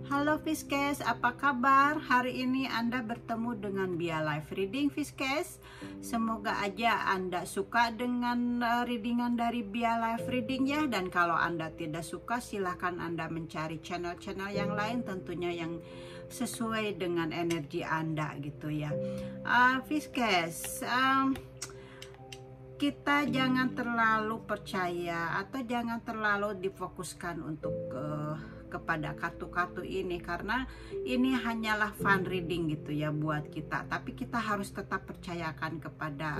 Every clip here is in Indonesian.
Halo Fiskes, apa kabar? Hari ini Anda bertemu dengan Bia Live Reading Fiskes. Semoga aja Anda suka dengan readingan dari Bia Live Reading ya. Dan kalau Anda tidak suka, silahkan Anda mencari channel-channel yang lain, tentunya yang sesuai dengan energi Anda gitu ya. Fiskes, kita jangan terlalu percaya atau jangan terlalu difokuskan untuk kepada kartu-kartu ini, karena ini hanyalah fun reading gitu ya buat kita, tapi kita harus tetap percayakan kepada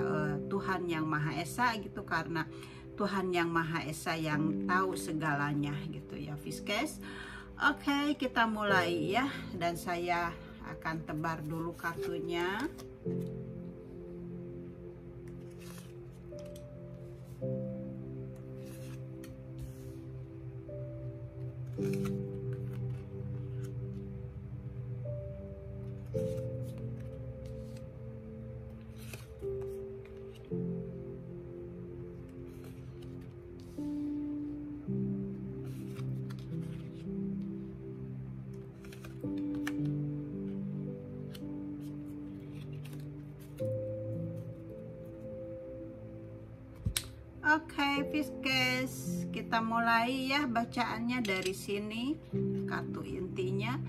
Tuhan Yang Maha Esa gitu, karena Tuhan Yang Maha Esa yang tahu segalanya gitu ya Fiskes. Oke, kita mulai ya, dan saya akan tebar dulu kartunya. Oke, Fiskes, kita mulai ya bacaannya dari sini. Kartu intinya,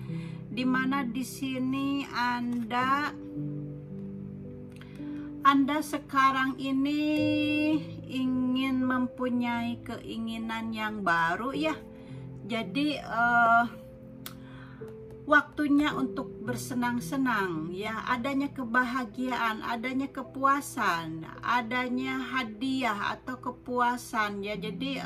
dimana di sini Anda sekarang ini ingin mempunyai keinginan yang baru ya. Jadi waktunya untuk bersenang-senang ya, adanya kebahagiaan, adanya kepuasan, adanya hadiah atau kepuasan ya. Jadi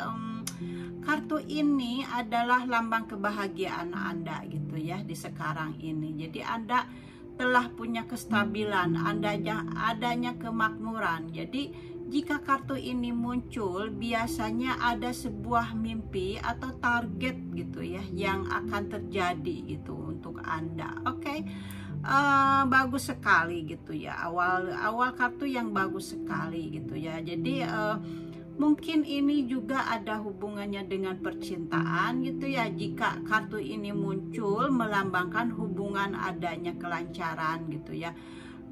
kartu ini adalah lambang kebahagiaan Anda gitu ya di sekarang ini. Jadi Anda telah punya kestabilan, adanya kemakmuran. Jadi jika kartu ini muncul, biasanya ada sebuah mimpi atau target gitu ya yang akan terjadi gitu untuk Anda. Oke. Bagus sekali gitu ya, awal kartu yang bagus sekali gitu ya. Jadi mungkin ini juga ada hubungannya dengan percintaan gitu ya. Jika kartu ini muncul melambangkan hubungan, adanya kelancaran gitu ya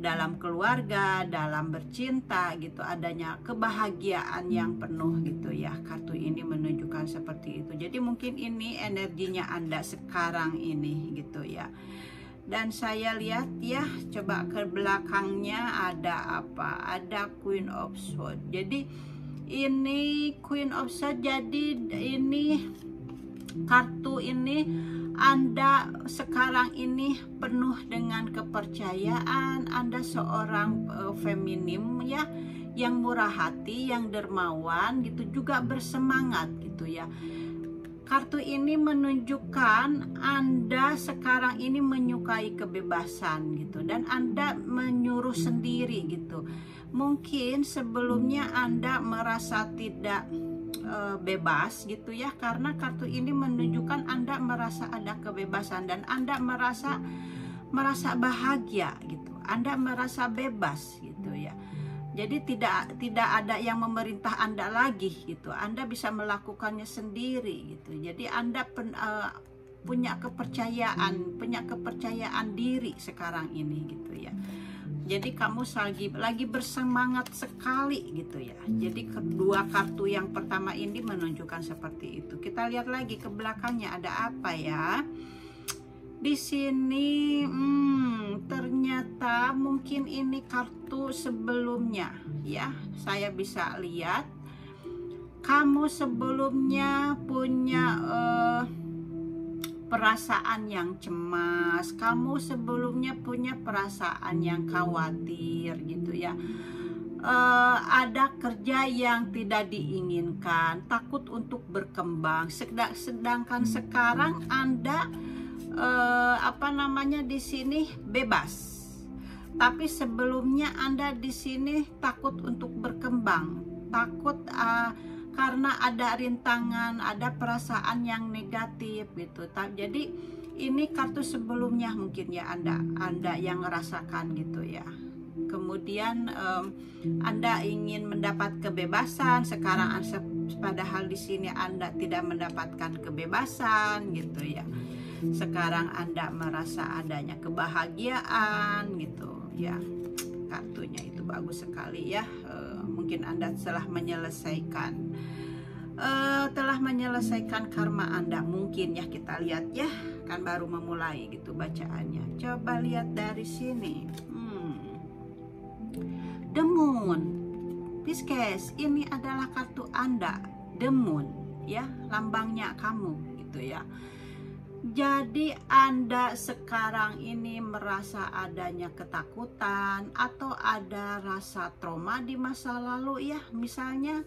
dalam keluarga, dalam bercinta gitu, adanya kebahagiaan yang penuh gitu ya. Kartu ini menunjukkan seperti itu. Jadi mungkin ini energinya Anda sekarang ini gitu ya. Dan saya lihat ya, coba ke belakangnya ada apa? Ada Queen of Swords. Jadi ini Queen of Swords, jadi ini kartu ini Anda sekarang ini penuh dengan kepercayaan. Anda seorang feminim ya, yang murah hati, yang dermawan gitu, juga bersemangat gitu ya. Kartu ini menunjukkan Anda sekarang ini menyukai kebebasan gitu, dan Anda menyuruh sendiri gitu. Mungkin sebelumnya Anda merasa tidak bebas gitu ya, karena kartu ini menunjukkan Anda merasa ada kebebasan dan Anda merasa bahagia gitu. Anda merasa bebas gitu ya. Jadi tidak ada yang memerintah Anda lagi gitu. Anda bisa melakukannya sendiri gitu. Jadi Anda punya kepercayaan diri sekarang ini gitu ya. Jadi kamu lagi bersemangat sekali gitu ya. Jadi kedua kartu yang pertama ini menunjukkan seperti itu. Kita lihat lagi ke belakangnya ada apa ya. Di sini ternyata mungkin ini kartu sebelumnya ya. Saya bisa lihat kamu sebelumnya punya perasaan yang cemas, kamu sebelumnya punya perasaan yang khawatir gitu ya. Ada kerja yang tidak diinginkan, takut untuk berkembang. Sedangkan sekarang Anda di sini bebas. Tapi sebelumnya Anda di sini takut untuk berkembang, takut karena ada rintangan, ada perasaan yang negatif gitu. Jadi ini kartu sebelumnya mungkin ya Anda yang ngerasakan gitu ya. Kemudian Anda ingin mendapat kebebasan, sekarang padahal di sini Anda tidak mendapatkan kebebasan gitu ya. sekarang Anda merasa adanya kebahagiaan gitu ya. Kartunya itu bagus sekali ya. Mungkin Anda telah menyelesaikan karma Anda mungkin ya, kita lihat ya, kan baru memulai gitu bacaannya. Coba lihat dari sini. The Moon, Pisces, ini adalah kartu Anda, The Moon ya, lambangnya kamu gitu ya. Jadi Anda sekarang ini merasa adanya ketakutan atau ada rasa trauma di masa lalu ya. Misalnya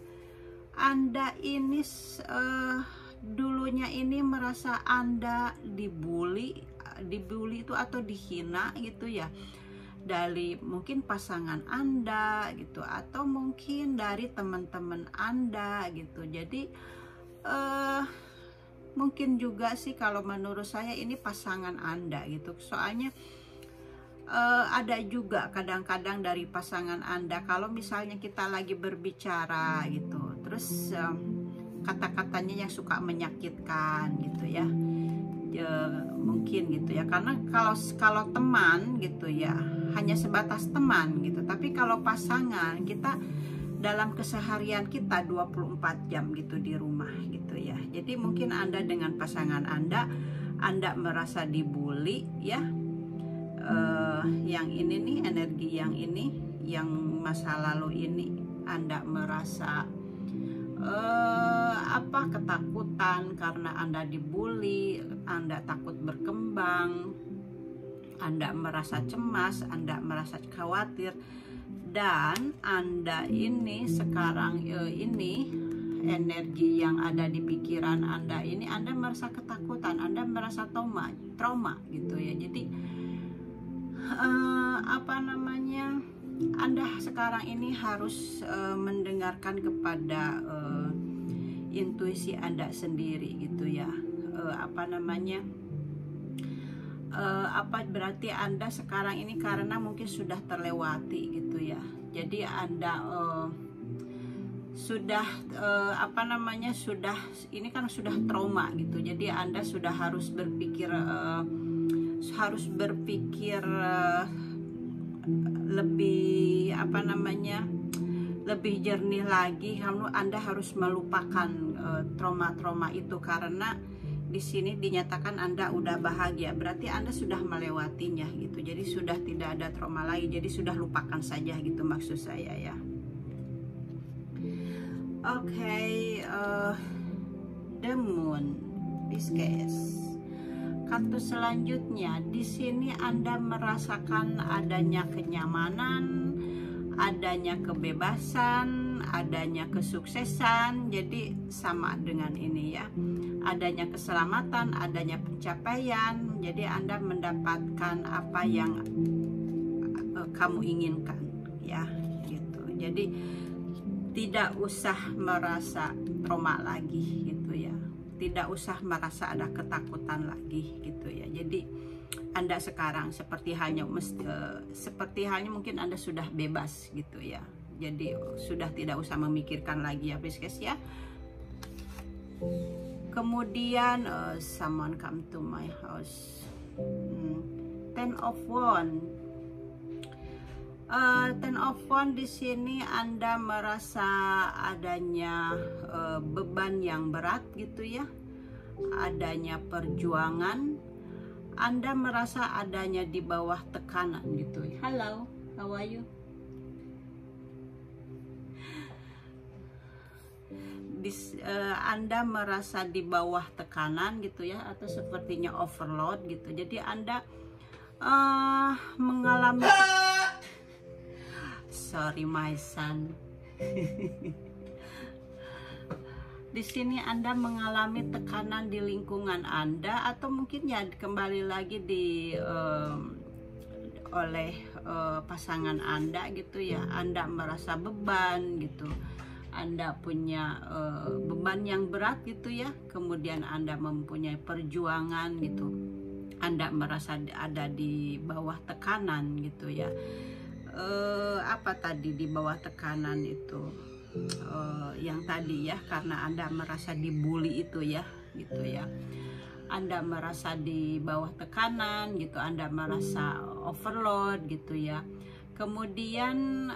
Anda ini dulunya ini merasa Anda dibully itu atau dihina gitu ya, dari mungkin pasangan Anda gitu, atau mungkin dari teman-teman Anda gitu. Jadi mungkin juga sih kalau menurut saya ini pasangan Anda gitu. Soalnya ada juga kadang-kadang dari pasangan Anda, kalau misalnya kita lagi berbicara gitu, terus kata-katanya yang suka menyakitkan gitu ya. Mungkin gitu ya, karena kalau teman gitu ya hanya sebatas teman gitu, tapi kalau pasangan kita dalam keseharian kita 24 jam gitu di rumah gitu ya. Jadi mungkin Anda dengan pasangan Anda merasa dibully ya. Yang ini nih, energi yang ini, yang masa lalu ini Anda merasa ketakutan karena Anda dibully, Anda takut berkembang, Anda merasa cemas, Anda merasa khawatir. Dan Anda ini sekarang ini energi yang ada di pikiran Anda ini, Anda merasa ketakutan, Anda merasa trauma gitu ya. Jadi Anda sekarang ini harus mendengarkan kepada intuisi Anda sendiri gitu ya. Berarti Anda sekarang ini karena mungkin sudah terlewati gitu ya. Jadi Anda sudah ini kan sudah trauma gitu. Jadi Anda sudah harus berpikir lebih lebih jernih lagi. Anda harus melupakan trauma-trauma itu, karena di sini dinyatakan Anda udah bahagia, berarti Anda sudah melewatinya gitu. Jadi sudah tidak ada trauma lagi, jadi sudah lupakan saja gitu maksud saya ya. Oke, The Moon, Pisces. Kartu selanjutnya, di sini Anda merasakan adanya kenyamanan, adanya kebebasan, adanya kesuksesan. Jadi sama dengan ini ya, adanya keselamatan, adanya pencapaian. Jadi Anda mendapatkan apa yang kamu inginkan ya gitu. Jadi tidak usah merasa trauma lagi gitu ya, tidak usah merasa ada ketakutan lagi gitu ya. Jadi Anda sekarang seperti halnya mungkin Anda sudah bebas gitu ya. Jadi sudah tidak usah memikirkan lagi ya Pisces ya. Kemudian someone come to my house. Ten of Wands. Ten of Wands di sini Anda merasa adanya beban yang berat gitu ya. Adanya perjuangan. Anda merasa adanya di bawah tekanan gitu. Hello, how are you? Anda merasa di bawah tekanan gitu ya, atau sepertinya overload gitu. Jadi Anda mengalami sorry my son. Di sini Anda mengalami tekanan di lingkungan Anda, atau mungkin ya kembali lagi oleh pasangan Anda gitu ya. Anda merasa beban gitu. Anda punya beban yang berat gitu ya. Kemudian Anda mempunyai perjuangan gitu. Anda merasa ada di bawah tekanan gitu ya. Apa tadi di bawah tekanan itu? Yang tadi ya, karena Anda merasa dibully itu ya gitu ya. Anda merasa di bawah tekanan gitu, Anda merasa overload gitu ya. Kemudian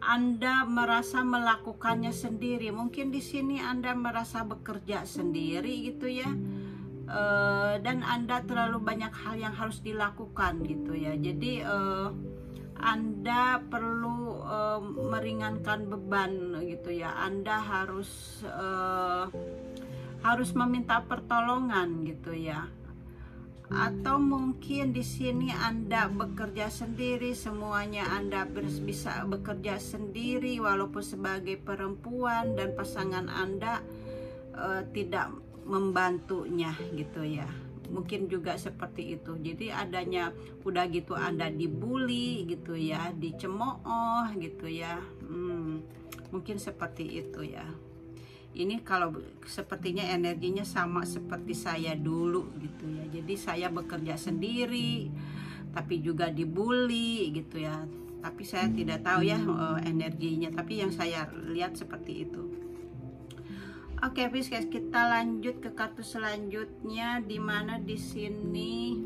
Anda merasa melakukannya sendiri. Mungkin di sini Anda merasa bekerja sendiri gitu ya. Dan Anda terlalu banyak hal yang harus dilakukan gitu ya. Jadi Anda perlu meringankan beban gitu ya. Anda harus meminta pertolongan gitu ya. Atau mungkin di sini Anda bekerja sendiri, semuanya Anda bisa bekerja sendiri walaupun sebagai perempuan, dan pasangan Anda tidak membantunya gitu ya. Mungkin juga seperti itu. Jadi adanya udah gitu Anda dibully gitu ya, dicemooh gitu ya. Mungkin seperti itu ya. Ini kalau sepertinya energinya sama seperti saya dulu gitu ya. Jadi saya bekerja sendiri tapi juga dibully gitu ya. Tapi saya tidak tahu ya energinya, tapi yang saya lihat seperti itu. Oke, Pisces, kita lanjut ke kartu selanjutnya, di mana di sini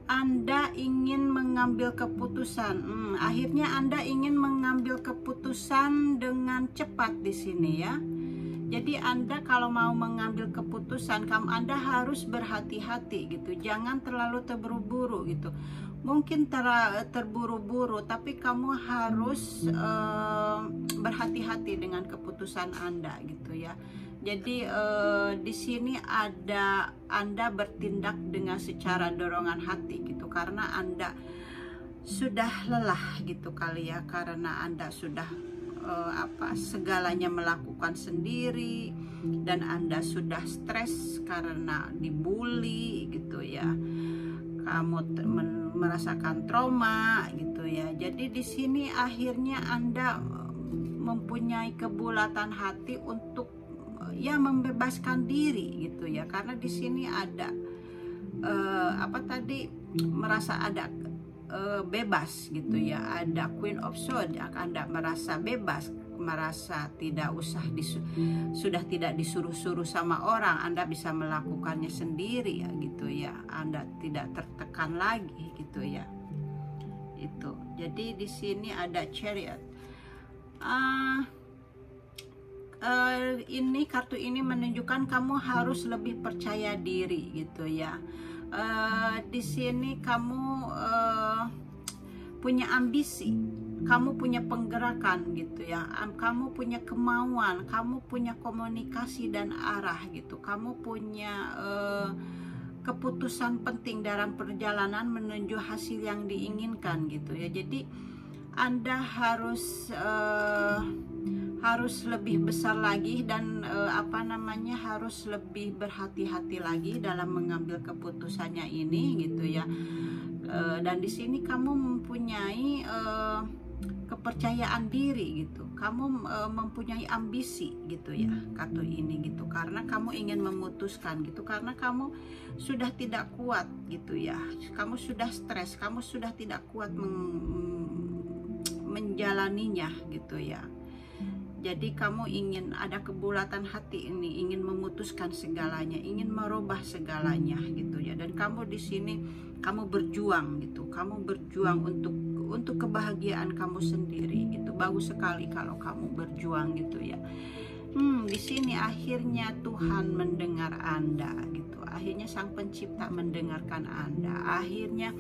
Anda ingin mengambil keputusan. Akhirnya Anda ingin mengambil keputusan dengan cepat di sini ya. Jadi Anda kalau mau mengambil keputusan, Anda harus berhati-hati gitu. Jangan terlalu terburu-buru gitu. Mungkin terburu-buru, tapi kamu harus berhati-hati dengan keputusan Anda gitu ya. Jadi di sini Anda bertindak dengan secara dorongan hati gitu, karena Anda sudah lelah gitu kali ya, karena Anda sudah segalanya melakukan sendiri, dan Anda sudah stres karena dibully gitu ya. Kamu merasakan trauma gitu ya. Jadi di sini akhirnya Anda mempunyai kebulatan hati untuk ya membebaskan diri gitu ya, karena di sini ada merasa ada bebas gitu ya. Ada Queen of Swords, Anda merasa bebas, merasa tidak usah sudah tidak disuruh-suruh sama orang, Anda bisa melakukannya sendiri ya gitu ya. Anda tidak tertekan lagi gitu ya. Itu. Jadi di sini ada Chariot. Ini kartu ini menunjukkan kamu harus lebih percaya diri gitu ya. Di sini kamu punya ambisi, kamu punya penggerakan gitu ya, kamu punya kemauan, kamu punya komunikasi dan arah gitu, kamu punya keputusan penting dalam perjalanan menuju hasil yang diinginkan gitu ya. Jadi Anda harus lebih besar lagi dan harus lebih berhati-hati lagi dalam mengambil keputusannya ini gitu ya. Dan di sini kamu mempunyai kepercayaan diri gitu, kamu mempunyai ambisi gitu ya, kartu ini gitu, karena kamu ingin memutuskan gitu, karena kamu sudah tidak kuat gitu ya, kamu sudah stres, kamu sudah tidak kuat menjalaninya gitu ya. Jadi kamu ingin ada kebulatan hati ini, ingin memutuskan segalanya, ingin merubah segalanya gitu ya. Dan kamu di sini kamu berjuang gitu, kamu berjuang untuk kebahagiaan kamu sendiri gitu. Bagus sekali kalau kamu berjuang gitu ya. Di sini akhirnya Tuhan mendengar Anda gitu. Akhirnya Sang Pencipta mendengarkan Anda. Akhirnya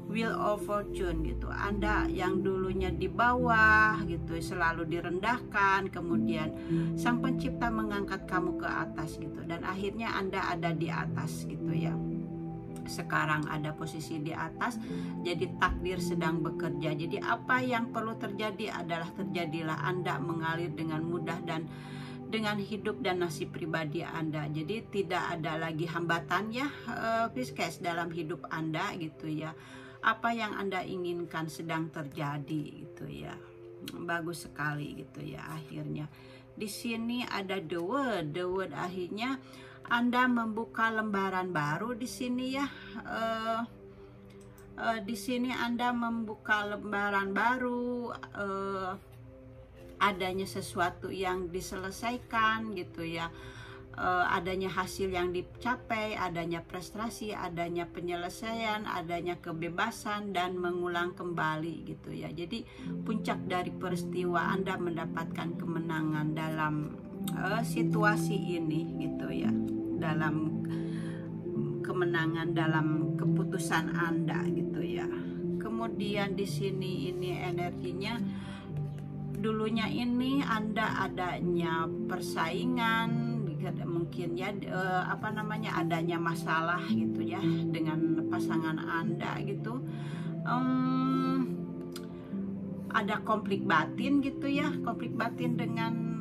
Wheel of Fortune gitu, Anda yang dulunya di bawah gitu, selalu direndahkan, kemudian Sang Pencipta mengangkat kamu ke atas gitu, dan akhirnya Anda ada di atas gitu ya. Sekarang ada posisi di atas, jadi takdir sedang bekerja. Jadi apa yang perlu terjadi adalah terjadilah. Anda mengalir dengan mudah dan dengan hidup dan nasib pribadi Anda. Jadi tidak ada lagi hambatan ya Pisces dalam hidup Anda gitu ya. Apa yang Anda inginkan sedang terjadi gitu ya. Bagus sekali gitu ya. Akhirnya di sini ada the word akhirnya Anda membuka lembaran baru di sini ya. Di sini Anda membuka lembaran baru. adanya sesuatu yang diselesaikan gitu ya, adanya hasil yang dicapai, adanya prestasi, adanya penyelesaian, adanya kebebasan dan mengulang kembali gitu ya. Jadi puncak dari peristiwa Anda mendapatkan kemenangan dalam situasi ini gitu ya, dalam kemenangan dalam keputusan Anda gitu ya. Kemudian di sini ini energinya, dulunya ini Anda adanya persaingan mungkin ya, adanya masalah gitu ya dengan pasangan Anda gitu, ada konflik batin gitu ya, konflik batin dengan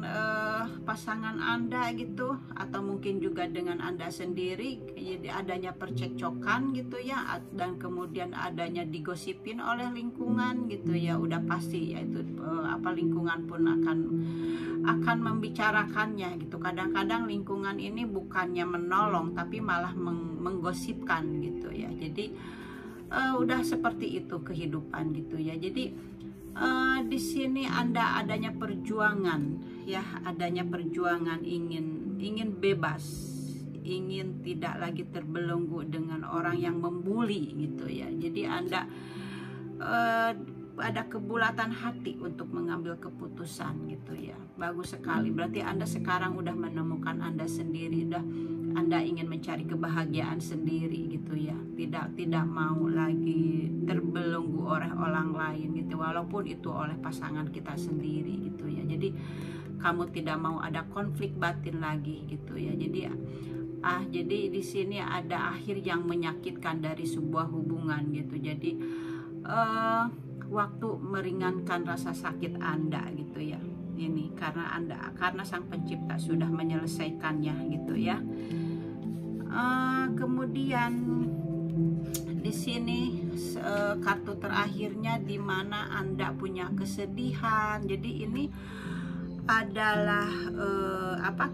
pasangan Anda gitu, atau mungkin juga dengan Anda sendiri, jadi adanya percekcokan gitu ya, dan kemudian adanya digosipin oleh lingkungan gitu ya, udah pasti ya itu lingkungan pun akan membicarakannya gitu. Kadang-kadang lingkungan ini bukannya menolong tapi malah menggosipkan gitu ya. Jadi udah seperti itu kehidupan gitu ya. Jadi di sini Anda adanya perjuangan ya, adanya perjuangan ingin bebas, ingin tidak lagi terbelenggu dengan orang yang membuli gitu ya. Jadi Anda ada kebulatan hati untuk mengambil keputusan gitu ya. Bagus sekali, berarti Anda sekarang udah menemukan Anda sendiri, Anda ingin mencari kebahagiaan sendiri gitu ya, tidak mau lagi terbelenggu oleh orang lain gitu, walaupun itu oleh pasangan kita sendiri gitu ya. Jadi kamu tidak mau ada konflik batin lagi gitu ya. Jadi di sini ada akhir yang menyakitkan dari sebuah hubungan gitu. Jadi waktu meringankan rasa sakit Anda gitu ya. Ini karena Sang Pencipta sudah menyelesaikannya gitu ya. Kemudian di sini kartu terakhirnya di mana Anda punya kesedihan. Jadi ini adalah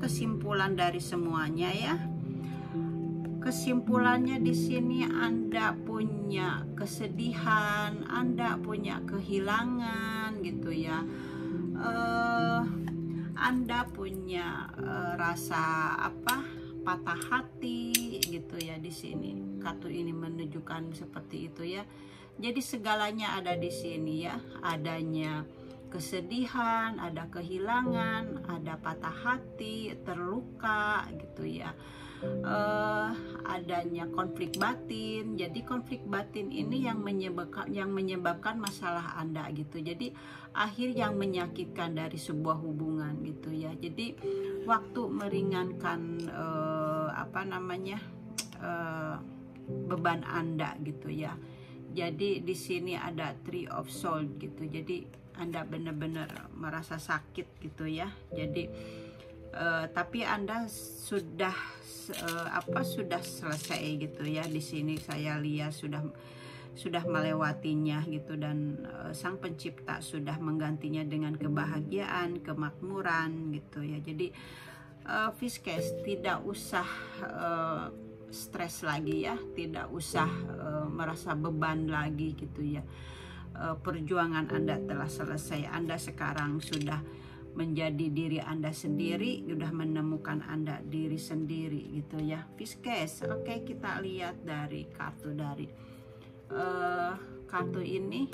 kesimpulan dari semuanya ya. Kesimpulannya di sini Anda punya kesedihan, Anda punya kehilangan gitu ya. Anda punya rasa patah hati gitu ya. Di sini kartu ini menunjukkan seperti itu ya. Jadi segalanya ada di sini ya. Adanya kesedihan, ada kehilangan, ada patah hati, terluka gitu ya. Adanya konflik batin. Jadi konflik batin ini yang menyebabkan masalah Anda gitu. Jadi akhir yang menyakitkan dari sebuah hubungan gitu ya. Jadi waktu meringankan beban Anda gitu ya. Jadi di sini ada Three of Swords gitu. Jadi Anda benar-benar merasa sakit gitu ya. Jadi tapi Anda sudah selesai gitu ya. Di sini saya lihat sudah melewatinya gitu, dan Sang Pencipta sudah menggantinya dengan kebahagiaan, kemakmuran gitu ya. Jadi Pisces tidak usah stres lagi ya, tidak usah merasa beban lagi gitu ya. Perjuangan Anda telah selesai. Anda sekarang sudah menjadi diri Anda sendiri, sudah menemukan Anda diri sendiri gitu ya, Pisces. Oke, kita lihat dari kartu ini,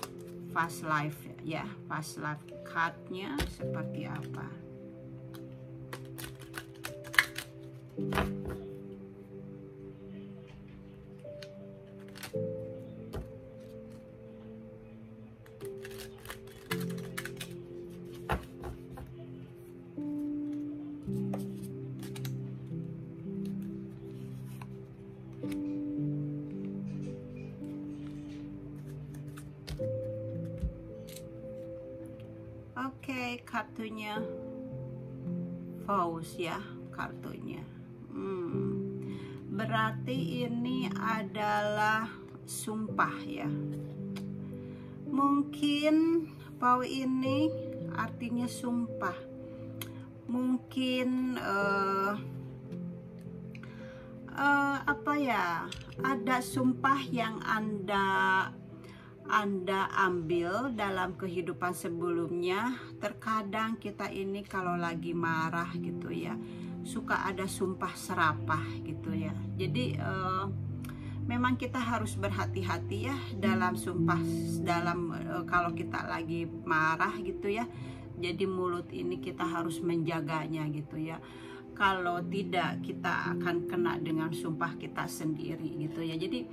Past Life ya. Past Life cardnya seperti apa? Oke, kartunya Fox ya, kartunya. Berarti ini adalah sumpah ya. Mungkin Fox ini artinya sumpah. Mungkin ada sumpah yang Anda Anda ambil dalam kehidupan sebelumnya. Terkadang kita ini kalau lagi marah gitu ya, suka ada sumpah serapah gitu ya. Jadi memang kita harus berhati-hati ya dalam sumpah, dalam kalau kita lagi marah gitu ya. Jadi mulut ini kita harus menjaganya gitu ya. Kalau tidak, kita akan kena dengan sumpah kita sendiri gitu ya. Jadi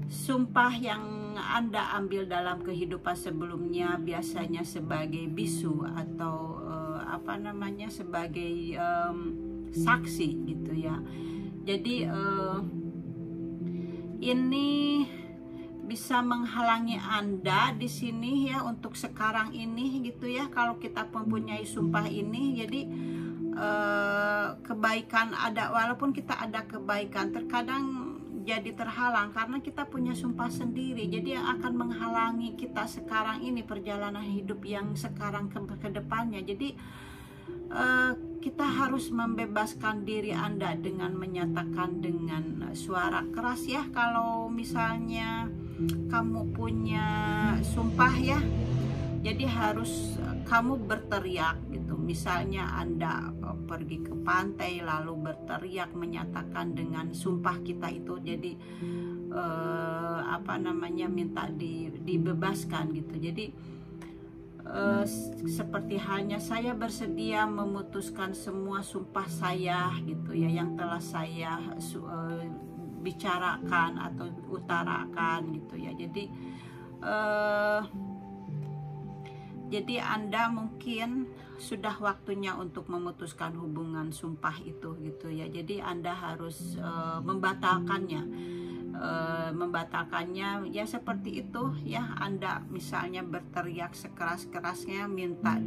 sumpah yang Anda ambil dalam kehidupan sebelumnya biasanya sebagai bisu atau sebagai saksi gitu ya. Jadi ini bisa menghalangi Anda di sini ya untuk sekarang ini gitu ya. Kalau kita mempunyai sumpah ini, jadi kebaikan ada, walaupun kita ada kebaikan, terkadang jadi terhalang karena kita punya sumpah sendiri. Jadi yang akan menghalangi kita sekarang ini, perjalanan hidup yang sekarang ke depannya. Jadi kita harus membebaskan diri Anda dengan menyatakan dengan suara keras ya. Kalau misalnya kamu punya sumpah ya, jadi harus kamu berteriak gitu. Misalnya Anda pergi ke pantai lalu berteriak menyatakan dengan sumpah kita itu, jadi minta dibebaskan gitu. Jadi seperti halnya saya bersedia memutuskan semua sumpah saya gitu ya, yang telah saya bicarakan atau utarakan gitu ya. Jadi Anda mungkin sudah waktunya untuk memutuskan hubungan sumpah itu gitu ya. Jadi Anda harus membatalkannya ya, seperti itu ya. Anda misalnya berteriak sekeras-kerasnya minta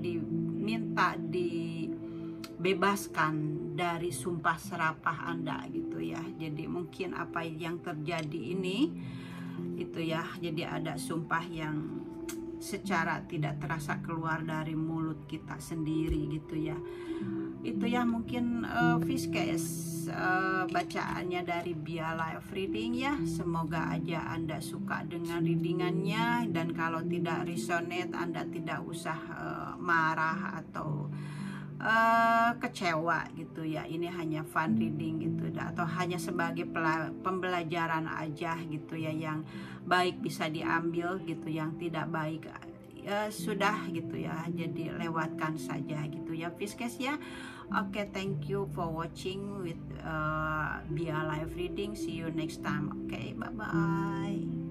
dibebaskan dari sumpah serapah Anda gitu ya. Jadi mungkin apa yang terjadi ini itu ya, jadi ada sumpah yang secara tidak terasa keluar dari mulut kita sendiri gitu ya. Itu ya mungkin Fiskes bacaannya dari Bia Live Reading ya. Semoga aja Anda suka dengan readingannya, dan kalau tidak resonate Anda tidak usah marah atau kecewa gitu ya. Ini hanya fun reading gitu, atau hanya sebagai pembelajaran aja gitu ya. Yang baik bisa diambil gitu, yang tidak baik ya sudah gitu ya, jadi lewatkan saja gitu ya Fiskes ya. Oke, thank you for watching with Bia Live Reading. See you next time. Oke, bye bye.